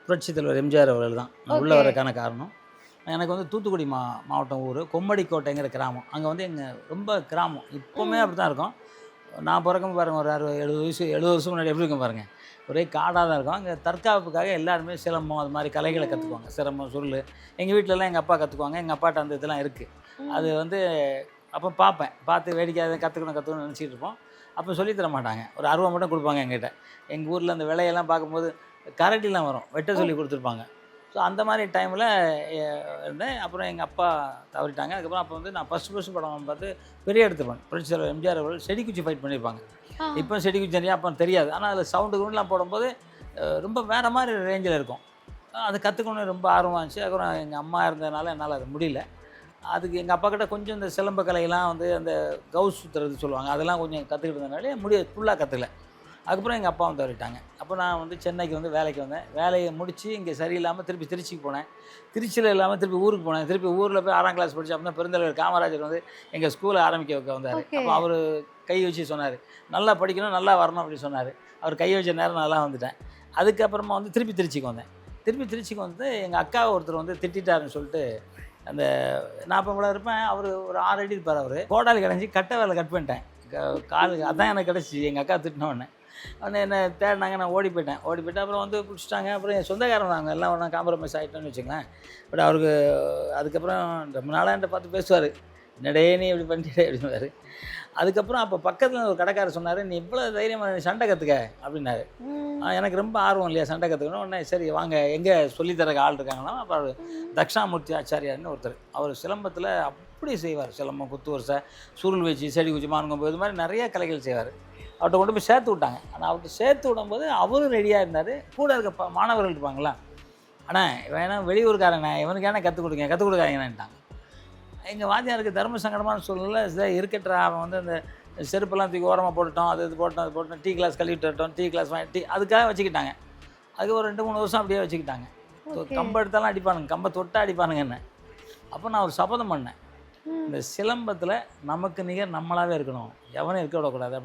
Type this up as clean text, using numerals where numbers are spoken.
புரட்சித் தலைவர் எம்ஜிஆர் அவர்கள் தான் உள்ளே ஓகே. வரக்கான காரணம். எனக்கு வந்து தூத்துக்குடி மாவட்டம் ஊர் கொம்மடிக்கோட்டைங்கிற கிராமம். அங்கே வந்து எங்கள் ரொம்ப கிராமம் இப்போவுமே அப்படி தான் இருக்கும். நான் பிறக்கும் பாருங்கள் ஒரு 70 வருஷம் முன்னாடி எப்படி இருக்கும் பாருங்கள். ஒரே காடாக தான் இருக்கும். அங்கே தற்காப்புக்காக எல்லாருமே சிலம்பம் அது மாதிரி கலைகளை கற்றுக்குவாங்க. சிலம்பம் சுருள் எங்கள் வீட்டிலலாம் எங்கள் அப்பா கற்றுக்குவாங்க. எங்கள் அப்பாட்ட அந்த இதெல்லாம் இருக்குது. அது வந்து அப்போ பார்த்து வேடிக்கை கற்றுக்கணும்னு நினச்சிட்டு இருப்போம். அப்போ சொல்லித் தர மாட்டாங்க. ஒரு ஆர்வம் மட்டும் கொடுப்பாங்க எங்கிட்ட. எங்கள் ஊரில் அந்த விலையெல்லாம் பார்க்கும்போது கரண்டிலாம் வரும், வெட்ட சொல்லி கொடுத்துருப்பாங்க. ஸோ அந்த மாதிரி டைமில் இருந்தேன். அப்புறம் எங்கள் அப்பா தவறிட்டாங்க. அதுக்கப்புறம் அப்போ வந்து நான் ஃபஸ்ட்டு படம் பார்த்து பெரிய எடுத்துப்பேன். புரட்சி தலைவர் எம்ஜிஆர் அவர்கள் செடிக்குச்சி ஃபைட் பண்ணியிருப்பாங்க. இப்போ செடிக்குச்சி நிறையா அப்போ தெரியாது. ஆனால் அதில் சவுண்டு குண்டுலாம் போடும்போது ரொம்ப வேறு மாதிரி ரேஞ்சில் இருக்கும். அது கற்றுக்கணுன்னு ரொம்ப ஆர்வமாக இருந்துச்சு. அதுக்கப்புறம் எங்கள் அம்மா இருந்ததுனால என்னால் அது முடியல. அதுக்கு எங்கள் அப்பா கிட்ட கொஞ்சம் இந்த சிலம்ப கலையெல்லாம் வந்து அந்த கவுஸ் சுற்றுறது சொல்லுவாங்க, அதெல்லாம் கொஞ்சம் கற்றுக்கிட்டு இருந்ததுனாலே ஃபுல்லாக கற்றுக்கல. அதுக்கப்புறம் எங்கள் அப்பாவும் தவறிட்டாங்க. அப்போ நான் வந்து சென்னைக்கு வந்து வேலைக்கு வந்தேன். வேலையை முடித்து இங்கே சரியில்லாமல் திருப்பி திருச்சிக்கு போனேன். திருச்சியில் இல்லாமல் திருப்பி ஊருக்கு போனேன். திருப்பி ஊரில் போய் 6ஆம் கிளாஸ் படித்தேன். அப்போ தான் பெருந்தலைவர் காமராஜர் வந்து எங்கள் ஸ்கூலை ஆரம்பிக்க வந்தார். அப்போ அவர் கை வச்சு சொன்னார், நல்லா படிக்கணும், நல்லா வரணும் அப்படின்னு சொன்னார். அவர் கை வச்ச நேரம் நல்லா வந்துட்டேன். அதுக்கப்புறமா வந்து திருப்பி திருச்சிக்கு வந்தேன். திருச்சிக்கு வந்து எங்கள் அக்காவை ஒருத்தர் வந்து திட்டாருன்னு சொல்லிட்டு, அந்த நான் இப்போ இவ்வளோ இருப்பேன், அவர் ஒரு 6 அடி இருப்பார். அவர் கோடாலி கடைஞ்சி கட்டை வேலை கட் பண்ணிட்டேன் காலுக்கு. அதான் எனக்கு கிடச்சி எங்கள் அக்கா திட்டினோடனே. உடனே என்ன தேடினாங்க, நான் ஓடி போயிட்டேன். அப்புறம் வந்து பிடிச்சிட்டாங்க. அப்புறம் என் சொந்தக்காரன் நாங்கள் எல்லாம் ஒன்றா காம்ப்ரமைஸ் ஆகிட்டோன்னு வச்சுங்களேன். பட் அவருக்கு அதுக்கப்புறம் ரொம்ப நாளாக என்கிட்ட பார்த்து பேசுவார், என்னடே நீ இப்படி பண்ணிட்டே அப்படின்வார். அதுக்கப்புறம் அப்போ பக்கத்தில் ஒரு கடைக்காரர் சொன்னார், நீ இவ்வளோ தைரியமாக சண்டை கற்றுக்க அப்படின்னாரு. எனக்கு ரொம்ப ஆர்வம் இல்லையா சண்டை கற்றுக்கணும். உடனே சரி வாங்க, எங்கே சொல்லித்தரக்கு ஆள் இருக்காங்கன்னா, அப்போ அவர் தக்ஷாமூர்த்தி ஆச்சாரியார்னு ஒருத்தர். அவர் சிலம்பத்தில் அப்படி செய்வார். சிலம்பம், குத்து வரிசை, சுருள் வச்சு, செடி குச்சி, மான்கொம்பு, இது மாதிரி நிறைய கலைகள் செய்வார். அவர்கிட்ட கொண்டு போய் சேர்த்து விட்டாங்க. ஆனால் அவர்கிட்ட சேர்த்து விடும்போது அவரும் ரெடியாக இருந்தார். கூட இருக்க மாணவர்கள் இருப்பாங்களா, ஆனால் வேணா வெளியூருக்காரங்கண்ணே, இவனுக்கு ஏன்னா கற்றுக் கொடுக்காங்கன்னுட்டாங்க. எங்கள் வாத்தியாருக்கு தர்ம சங்கடமான சூழ்நிலை இருக்கட்டா. அவன் வந்து அந்த செருப்பெல்லாம் தூக்கி ஓரமாக போட்டுட்டோம், அது போட்டோம், டீ கிளாஸ் கழுவிட்டு வரட்டும், டீ கிளாஸ் வாங்கி அதுக்காக வச்சுக்கிட்டாங்க. அதுக்கு ஒரு 2-3 வருஷம் அப்படியே வச்சுக்கிட்டாங்க. கம்பை எடுத்தாலும் அடிப்பானுங்க, கம்பை தொட்டால் அடிப்பானுங்க என்ன. அப்போ நான் ஒரு சபதம் பண்ணேன், இந்த சிலம்பத்தில் நமக்கு நிகர் நம்மளாகவே இருக்கணும், எவனும் இருக்க விடக்கூடாது.